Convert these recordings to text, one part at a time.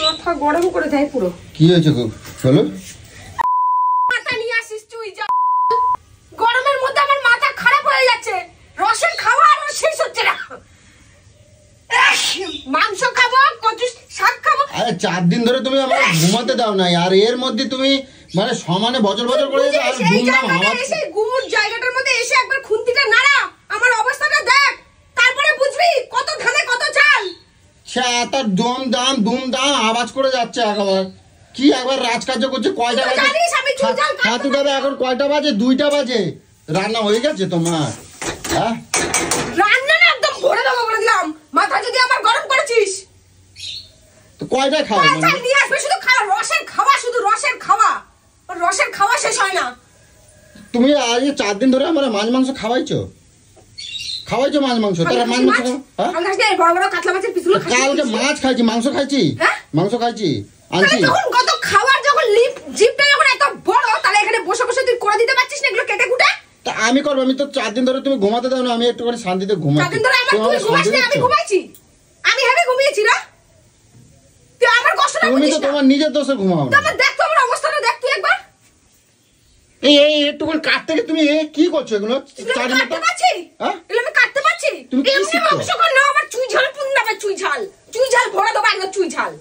মাথা গরম করে দেয় পুরো। কি হয়েছে গো? চলো মাথা নিয়ে আসিস তুই, যা। গরমের মধ্যে আমার মাথা খারাপ হয়ে যাচ্ছে। রসের খাওয়া আর শেষ হচ্ছে না। মাংস খাবো, কচু শাক খাবো। আরে 4 দিন ধরে তুমি আমাকে ঘুমাতে দাও না, আর এর মধ্যে তুমি মানে সমানে বজর বজর করে আর ঘুমনাম আমার এসে গুমুর জায়গাটার মধ্যে এসে একবার খুন্তিটা নাড়া, আমার অবস্থাটা দেখ, তারপরে বুঝবি কত ধানে কত চাল। তার দম দাম দুম দাম আওয়াজ করে যাচ্ছে একেবারে। কি একবার রাজকার্য করছে। কয়টা বাজে? হাতু দাদা এখন কয়টা বাজে? 2টা বাজে। রান্না হয়ে গেছে তোমার? হ্যাঁ, রান্না না একদম ভরে দেবো বলে দিলাম। মাথা যদি আমার গরম করেছিস তো কয়টা খাও? চাল নিয়ে আসবে, শুধু খাওয়া, রসের খাওয়া, শুধু রসের খাওয়া। রসের খাওয়া শেষ হয় না। তুমি আজ 4 দিন ধরে আমার মাছ মাংস খাওয়াইছো মাছ মাংস। তাহলে মাছ মাংস বড় বড় কাতলা মাছের পিসগুলো কালকে মাছ খাইছি, মাংস খাইছি, মাংস খাইছি আনছি। যখন কত খাওয়ার যখন জিপটা যখন এত বড়, তাহলে এখানে বসে বসে তুই করে দিতে পারছিস না এগুলো কেটে কুটে? তা আমি করবো? আমি তো 4 দিন ধরে তুমি ঘুমাতে দাও না, আমি একটু করে শান্তিতে ঘুমাই। 4 দিন ধরে আমার তুই ঘুমাস না, আমি ঘুমাইছি? আমি হেভি ঘুমিয়েছি না? তুই আমার কষ্ট না বুঝিস না? তুমি তো তোমার নিজের দোষে ঘুমাও না। তুমি দেখ তো আমার অবস্থাটা, দেখ তুই একবার। এই একটুকুন কাট থেকে তুমি কি করছো এগুলো? কাটতে পারছি? হ্যাঁ, এগুলো আমি কাটতে পারছি? তুমি কি এমনি শিখছো? মাংস কর না, আমার চুই ঝাল পুন্নাবে, চুই ঝাল ভরে দেবো একদম, চুই ঝাল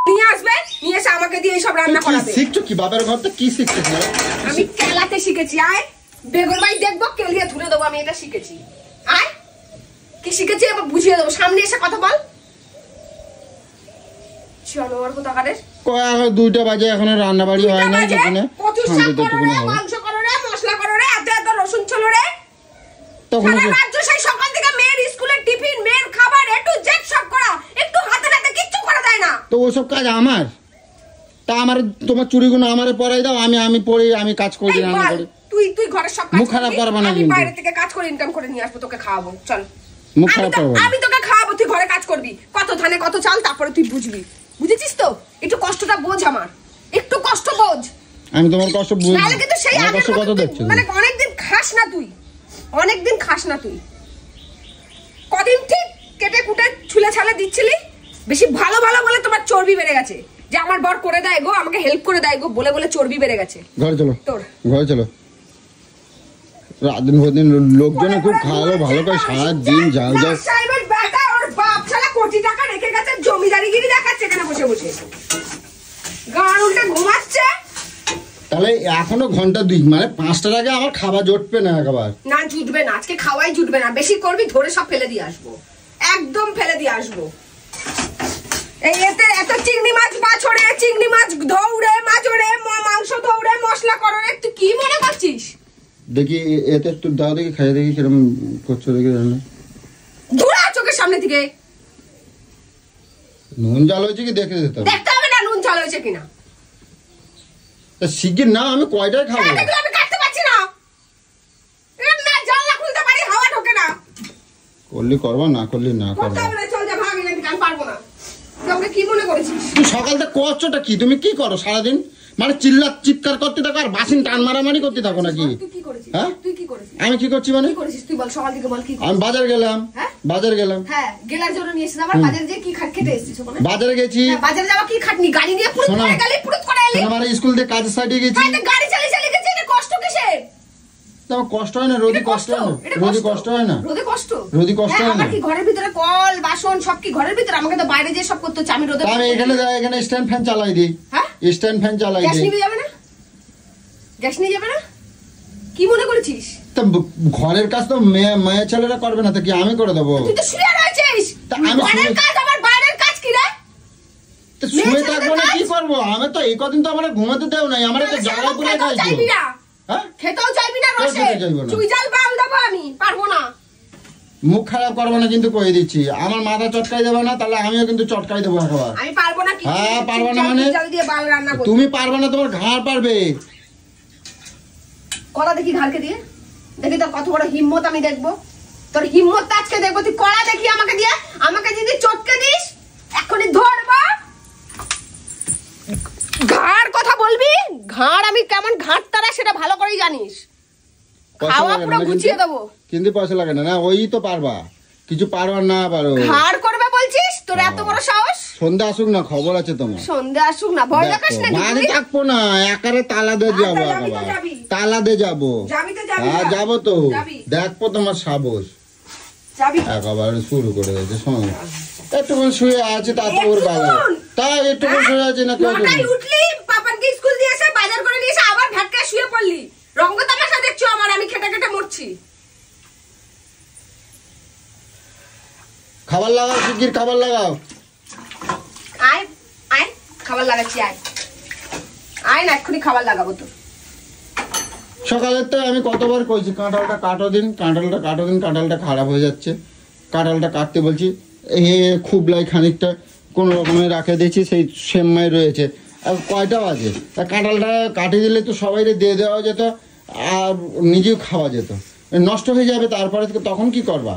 নিয়ে আসবে, নিয়ে এসে আমাকে দিয়ে এইসব রান্না করাবে। শিখছো কি? বাবার ঘর তো কি শিখছো? আমি কেলাতে শিখেছি। আয় বেগুন ভাই দেখবো, কেলিয়ে ধুলে দেবো, আমি এটা শিখেছি। আয় কি শিখেছি এবার বুঝিয়ে দেবো, সামনে এসে কথা বল। চলো আর কোথাকারের 2টা বাজে, এখনো রান্না বাড়ি হয় না। কত শাক করো রে, মাংস করো রে, মশলা করো রে, এত এত রসুন চলো রে। তখন সারা রাজ্য সেই সকাল থেকে মেয়ের স্কুলের টিফিন, মেয়ের খাবার, এ টু জেড সব করা, একটু হাতে নাতে কিচ্ছু করা যায় না। তো ওসব কাজ আমার? তা আমার তোমার চুরিগুলো আমারে পরাই দাও, আমি পড়ি, আমি কাজ করি, রান্না করি। তুই ঘরের সব কাজ মুখ খারাপ করবা না, আমি কিন্তু বাইরে থেকে কাজ করে ইনকাম করে নিয়ে আসবো, তোকে খাওয়াবো। চল, মুখ খারাপ করবা না। আমি তোকে খাওয়াবো, তুই ঘরে কাজ করবি, কত ধানে কত চাল, তারপরে তুই বুঝবি। বুঝেছিস তো? একটু কষ্টটা বোঝ, আমার একটু কষ্ট বোঝ। আমি তোমার কষ্ট বুঝি, নালে কিন্তু সেই আমার কষ্ট কত দেখছো? মানে অনেকদিন খাস না তুই, অনেকদিন খাস না তুই। কদিন ঠিক কেটে কুটে ছুলে ছালে দিচ্ছিলি, বেশি ভালো ভালো বলে তোমার চর্বি বেড়ে গেছে। যে আমার বর করে দেয় গো, আমাকে হেল্প করে দেয় গো বলে বলে চর্বি বেড়ে গেছে। ঘরে চলো, তোর ঘরে চলো। রাত দিন ভোরদিন লোকজনে খুব খাওয়ালো ভালো করে, সারা দিন ঝাল ঝাল। সাহেবের বেটা ওর বাপ শালা কোটি টাকা রেখে গেছে, জমিদারিগিরি দেখাচ্ছে এখানে বসে বসে, গান উল্টে ঘুমাচ্ছে। তাহলে এখনো ঘন্টা 2, মানে 5টার আগে আমার খাবার জুটবে না একেবারে। না জুটবে না, আজকে খাওয়াই জুটবে না। বেশি করবি ধরে সব ফেলে দিয়ে আসবো, একদম ফেলে দিয়ে আসবো। এই এত চিংড়ি মাছ বাছড়ে, চিংড়ি মাছ ধৌড়ে, মাছড়ে, মাংস ধৌড়ে, মশলা করো রে, তুই কি মনে করছিস? দেখি এতে একটু দাও, দেখি খাইয়ে দেখি কিরকম করছো, দেখি রান্না। ধুরা চোখের সামনে থেকে। নুন জাল হয়েছে কি দেখে দিতে হবে? দেখতে হবে না নুন ঝাল হয়েছে কিনা। শিগগির না, আমি কয়টায় খাবো? আমি কাটতে পারছি না, জানলা খুলতে পারি, হাওয়া ঢোকে না। করলি করবা, না করলি না করবা। চল যা, ভাগ, আমি পারবো না। তোকে কি মনে করেছিস? তুই সকাল থেকে করছোটা কি? তুমি কি করো সারাদিন? মানে চিৎকার করতে থাকো আর বাসিন টান মারামারি করতে থাকো নাকি? তুই কি করেছিস? হ্যাঁ, তুই কি করেছিস? আমি কি করছি মানে? কি করেছিস তুই বল, সকাল থেকে বল কি করেছিস? আমি বাজার গেলাম। বাজার গেলাম। হ্যাঁ, গেলার জন্য নিয়ে এসেছিস, আবার বাজারে যে কি খেতে এসেছিস ওখানে? বাজারে গেছি। বাজারে যাওয়া কি খাটনি? গাড়ি নিয়ে পুরো করে গেলি, পুরো করে এলি। আমার স্কুল থেকে কাজের সাইডে গেছি। গাড়ি চালিয়ে চালিয়ে গেছিস, এটা কষ্ট কিসের? তোমার কষ্ট হয় না? রোদি কষ্ট হয় না? রোদি কষ্ট হয় না? রোদে কষ্ট, রোদি কষ্ট হয় না? আমার কি ঘরের ভিতরে কল বাসন সব কি ঘরের ভিতরে? আমাকে তো বাইরে যে সব করতে হচ্ছে, আমি রোদে। আমি এখানে স্ট্যান্ড ফ্যান চালাই দিই। হ্যাঁ, স্ট্যান্ড ফ্যান চালাই গ্যাস দিই। নিয়ে যাবে না? গ্যাস নিয়ে যাবে না? কি মনে করেছিস? তো ঘরের কাজ তো মেয়ে ছেলেরা করবে না, তো কি আমি করে দেবো? তুই তো শুয়ে রয়েছিস। আমি ঘরের কাজ আমার বাইরের কাজ কি রে? তো শুয়ে থাকবো না, কি করবো? আমি তো এই কদিন তো আমার ঘুমাতে দেও নাই, আমার তো জ্বালা পুরে খাইছো। হ্যাঁ, খেতেও চাইবি না রসে, চুই জাল বাল দেবো, আমি পারবো না। মুখ খারাপ করবো না কিন্তু কয়ে দিচ্ছি, আমার মাথা চটকাই দেবে না, তাহলে আমিও কিন্তু চটকাই দেবো একবার। আমি পারবো না। হ্যাঁ, পারবো না মানে? তুমি পারবে না, তোমার ঘাড় পারবে। কলা দেখি ঘাড়কে দিয়ে, দেখি তোর কত বড় হিম্মত, আমি দেখবো তোর হিম্মত আজকে দেখবো। তুই কলা দেখি আমাকে দিয়ে, আমাকে যদি চটকে দিস এখনই ধরবো। ঘাড় কথা বলবি, ঘাড় আমি কেমন ঘাড় তারা সেটা ভালো করেই জানিস। খাওয়া পুরো গুছিয়ে দেবো, কিন্তু পয়সা লাগে না। না ওই তো পারবা, কিছু পারবা না পারো। ঘাড় করবে বলছিস? তোর এত বড় সাহস? সন্ধ্যা আসুক না, খবর আছে তোমার। সন্ধ্যা আসুক না, ভয় দেখাস না। বাড়ি থাকবো না, একারে তালা দিয়ে যাবো, তালা দিয়ে যাবো। হ্যাঁ যাবো তো, দেখবো তোমার সাবস। একেবারে শুরু করে দিয়েছে। শোনো, একটুখানি শুয়ে আছে, তারপর ভালো তাই একটুখানি শুয়ে আছে না। উঠলি, পাপাকে স্কুল দিয়ে এসে বাজার করে নিয়ে এসে আবার ঘাটকা শুয়ে পড়লি। রঙ্গ তামাশা দেখছো আমার, আমি খেটে খেটে মরছি। খাবার লাগাও, শিগগির খাবার লাগাও। আয় আয়, খাবার লাগাচ্ছি, আয় আয় না, এক্ষুনি খাবার লাগাবো তো। সকালের তো আমি কতবার কইছি কাঁঠালটা কাটো দিন, কাঁঠালটা কাটো দিন, কাঁঠালটা খারাপ হয়ে যাচ্ছে। কাঁঠালটা কাটতে বলছি, খুবলাই খানিকটা কোনো রকমে রাখে দিয়েছি, সেই সেমাই রয়েছে। আর কয়টা বাজে, তা কাঁঠালটা কাটিয়ে দিলে তো সবাই দিয়ে দেওয়া যেত, আর নিজেও খাওয়া যেত। নষ্ট হয়ে যাবে তারপরে, তখন কি করবা?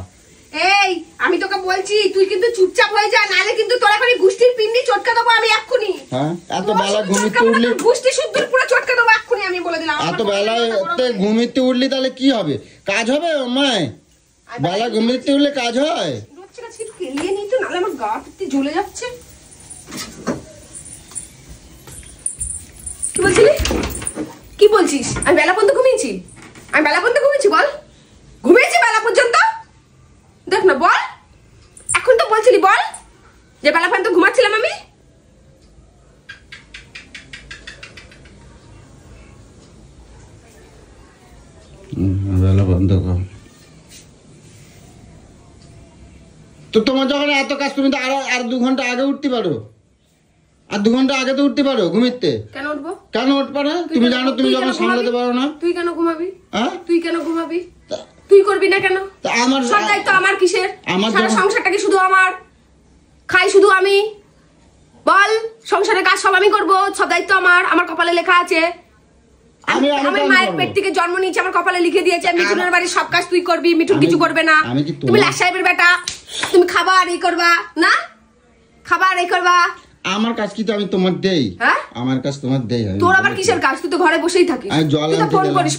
এই আমি তোকে বলছি, তুই কিন্তু চুপচাপ হয়ে যা, নালে কিন্তু তোর এখনই গুষ্টির পিন্ডি চটকে দেবো আমি এক্ষুনি। হ্যাঁ, এত বেলা ঘুমিতে উঠলি, গুষ্টি শুদ্ধ পুরো চটকে দেবো এক্ষুনি, আমি বলে দিলাম। এত বেলায় ঘুমিতে উঠলি তাহলে কি হবে? কাজ হবে মায়? বেলা ঘুমিতে উঠলে কাজ হয়? খেলিয়ে নি তো, নালে আমার গা পিত্তি জ্বলে যাচ্ছে। কি বলছিলি? কি বলছিস? আমি বেলা পর্যন্ত ঘুমিয়েছি? আমি বেলা পর্যন্ত ঘুমিয়েছি? বল, ঘুমিয়েছি বেলা পর্যন্ত? দেখ না, বল। এখন তো বলছিলি বল যে বেলা পর্যন্ত ঘুমাচ্ছিলাম আমি। বেলা বন্ধ কর। তো তোমার যখন এত কাজ, তুমি তো আর 2 ঘন্টা আগে উঠতে পারো, আর 2 ঘন্টা আগে তো উঠতে পারো ঘুমিতে। কেন উঠবো? কেন উঠবে না? তুমি জানো তুমি যখন সামলাতে পারো না। তুই কেন ঘুমাবি? হ্যাঁ, তুই কেন ঘুমাবি? তুই করবি না কেন? আমার সব দায়িত্ব আমার কিসের? আমার সারা সংসারটা কি শুধু আমার? খাই শুধু আমি? বল, সংসারের কাজ সব আমি করব, সব দায়িত্ব আমার, আমার কপালে লেখা আছে। আমি মায়ের পেট থেকে জন্ম নিয়েছি, আমার কপালে লিখে দিয়েছে মিঠুনের বাড়ির সব কাজ তুই করবি, মিঠুন কিছু করবে না। তুমি লাট সাহেবের বেটা, তুমি খাবার এই করবা না, খাবার এই করবা। আমার কাজ কি তো আমি তোমার দেই? হ্যাঁ, আমার কাজ তোমার দেই। তোর আবার কিসের কাজ? তুই তো ঘরে বসেই থাকিস। আমি জল আনতে ফোন করিস,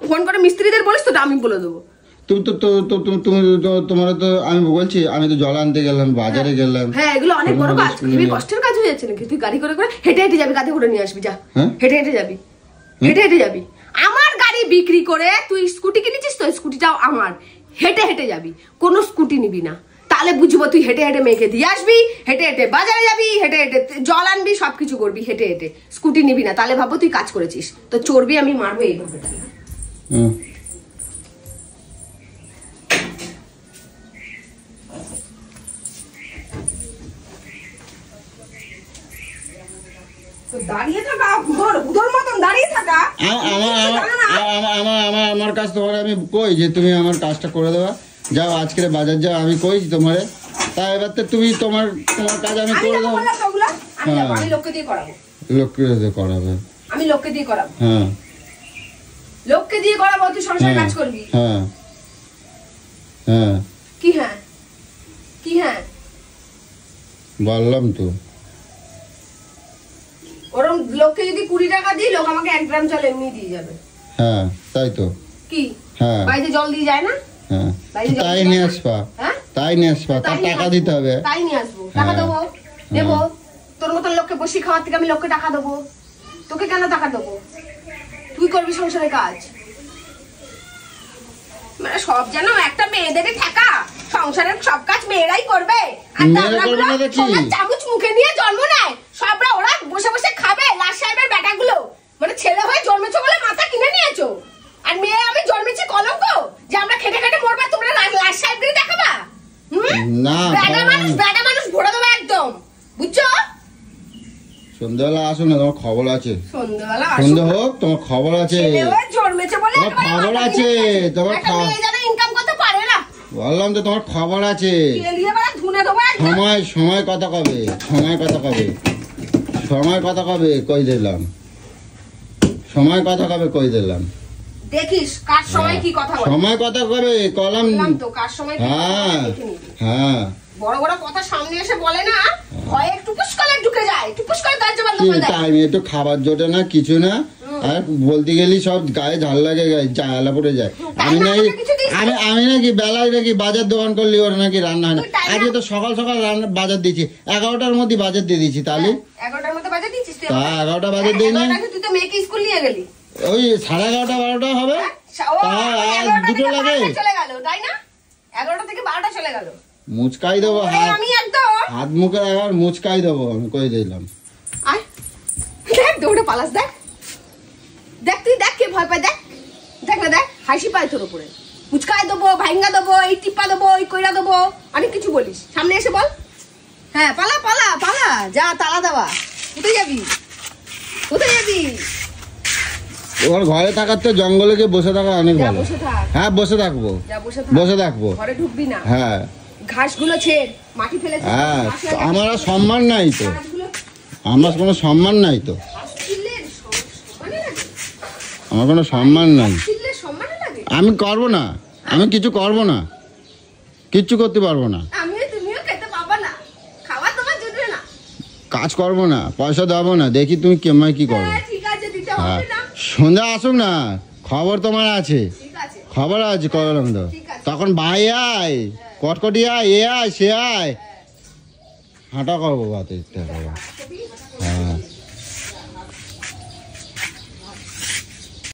ফোন করে মিস্ত্রিদের বলিস তো, আমি বলে দেবো। তোমার তো আমি বলছি, আমি তো জল আনতে গেলাম, বাজারে গেলাম। হ্যাঁ, এগুলো অনেক বড় কাজ, খুবই কষ্টের কাজ হয়ে যাচ্ছে নাকি? তুই গাড়ি করে করে হেঁটে হেঁটে যাবি, গাড়ি করে নিয়ে আসবি, যা হেঁটে হেঁটে যাবি, হেঁটে হেঁটে যাবি। আমার গাড়ি বিক্রি করে তুই স্কুটি কিনেছিস তো, স্কুটিটাও আমার, হেঁটে হেঁটে যাবি, কোনো স্কুটি নিবি না। তাহলে বুঝবো তুই হেঁটে হেঁটে মেয়েকে দিয়ে আসবি, হেঁটে হেঁটে বাজারে যাবি, হেঁটে হেঁটে জল আনবি, সবকিছু করবি হেঁটে হেঁটে, স্কুটি নিবি না। তাহলে ভাববো তুই কাজ করেছিস। তো চড়বি, আমি মারবো এইভাবে। দাঁড়িয়ে থাকা, উদর মতন দাঁড়িয়ে থাকা। আমার কাজ তোমার আমি কই যে তুমি আমার কাজটা করে দেবা, যাও আজকে বাজার যাও, আমি কই তোমার। তা এবার তো তুমি তোমার কাজ আমি করে দেবো। আমি লোককে দিয়ে করাবো। লোককে দিয়ে করাবে? আমি লোককে দিয়ে করাবো। হ্যাঁ, লোককে দিয়ে করাবো, তুই সংসার কাজ করবি। হ্যাঁ হ্যাঁ। কি হ্যাঁ, কি হ্যাঁ বললাম তো। ওরম লোককে যদি 20 টাকা দিই, লোক আমাকে 1 গ্রাম জল এমনি দিয়ে যাবে। হ্যাঁ তাই তো। কি? হ্যাঁ, বাইরে জল দিয়ে যায় না? হ্যাঁ, তাই নিয়ে আসবা। হ্যাঁ, তাই নিয়ে আসবা, তার টাকা দিতে হবে। তাই নিয়ে আসবো, টাকা দেবো, দেবো। তোর মতন লোককে বসে খাওয়ার থেকে আমি লোককে টাকা দেবো। তোকে কেন টাকা দেবো? তুই করবি সংসারের কাজ। মানে সব যেন একটা মেয়েদেরই ঠেকা, সংসারের সব কাজ মেয়েরাই করবে। আর চামচ মুখে নিয়ে জন্ম নেয়, সবরা ওরা বসে বসে খাবে। লাট সাহেবের বেটাগুলো মানে ছেলে হয়ে জন্মেছো বলে মাথা কিনে নিয়েছো, আর মেয়ে আমি জন্মেছি কলঙ্ক, যে আমরা খেটে খেটে মরবা, তোমরা লাট সাহেবদের দেখাবা। বেটা মানুষ ভরে দেবে একদম, বুঝছো? সন্ধ্যাবেলা আসো না, তোমার খবর আছে। সন্ধ্যা হোক, তোমার খবর আছে। জন্মেছে বলে খবর আছে, তোমার ইনকাম করতে পারে না। বললাম তো তোমার খবর আছে। সময় কথা কবে, সময় কথা কবে, সময় কথা কবে কই দিলাম, সময় কথা কবে কই দিলাম। দেখিস কার সময় কি কথা বলে, সময় কথা কবে কলাম তো, কার সময়। হ্যাঁ হ্যাঁ, বড় বড় কথা সামনে এসে বলে না, ভয়ে টুকুস করে ঢুকে যায়, টুকুস করে দরজা বন্ধ করে দেয়। টাইমে একটু খাবার জোটে না, কিছু না, আর বলতে গেলি সব গায়ে ঝাল লাগে, গায়ে জ্বালা পড়ে যায়। আমি নাই আমি নাকি বেলায় নাকি বাজার দোকান করলি ওর নাকি রান্না হয় না। আজকে তো সকাল সকাল রান্না বাজার দিয়েছি, 11টার মধ্যে বাজার দিয়ে দিয়েছি। তাহলে 11টার মধ্যে বাজার দিয়েছিস তুই? 11টা বাজার দিই না, তুই তো মেয়েকে স্কুল নিয়ে গেলি। ওই 11:30 12টা হবে। দুটো লাগে চলে গেল তাই না? 11টা থেকে 12টা চলে গেল। মুচকাই দেবো আমি একদম হাত মুখে একবার মুচকাই দেবো, আমি কই দিলাম। আয় দেখ দৌড়ে পালাস, দেখ দেখ তুই দেখ কে ভয় পায়, দেখ দেখ না, দেখ হাসি পায় তোর উপরে। মুচকাই দেবো, ভাঙ্গা দেবো, এই টিপা দেবো, এই কইরা দেবো, অনেক কিছু বলিস। সামনে এসে বল। হ্যাঁ পালা পালা পালা, যা তালা দেওয়া। কোথায় যাবি, কোথায় যাবি? ওর ঘরে থাকার তো জঙ্গলে গিয়ে বসে থাকা অনেক যা ভালো। বসে থাক। হ্যাঁ বসে থাকবো, যা বসে থাক, বসে থাকবো। ঘরে ঢুকবি না। হ্যাঁ ঘাসগুলো ছেড়, মাটি ফেলেছিস। হ্যাঁ, আমার আর সম্মান নাই তো, আমার কোনো সম্মান নাই তো, আমার কোনো সম্মান নাই। আমি করবো না, আমি কিছু করবো না, কিচ্ছু করতে পারবো না। কাজ করবো না, পয়সা দেবো না, দেখি তুমি কেমন কি করো। হ্যাঁ সন্ধ্যা আসুক না, খবর তোমার আছে, খবর আছে করলাম তো। তখন ভাই আয়, কটকটি আয়, এ আয় সে আয়, হাঁটা করবো বাতে। হ্যাঁ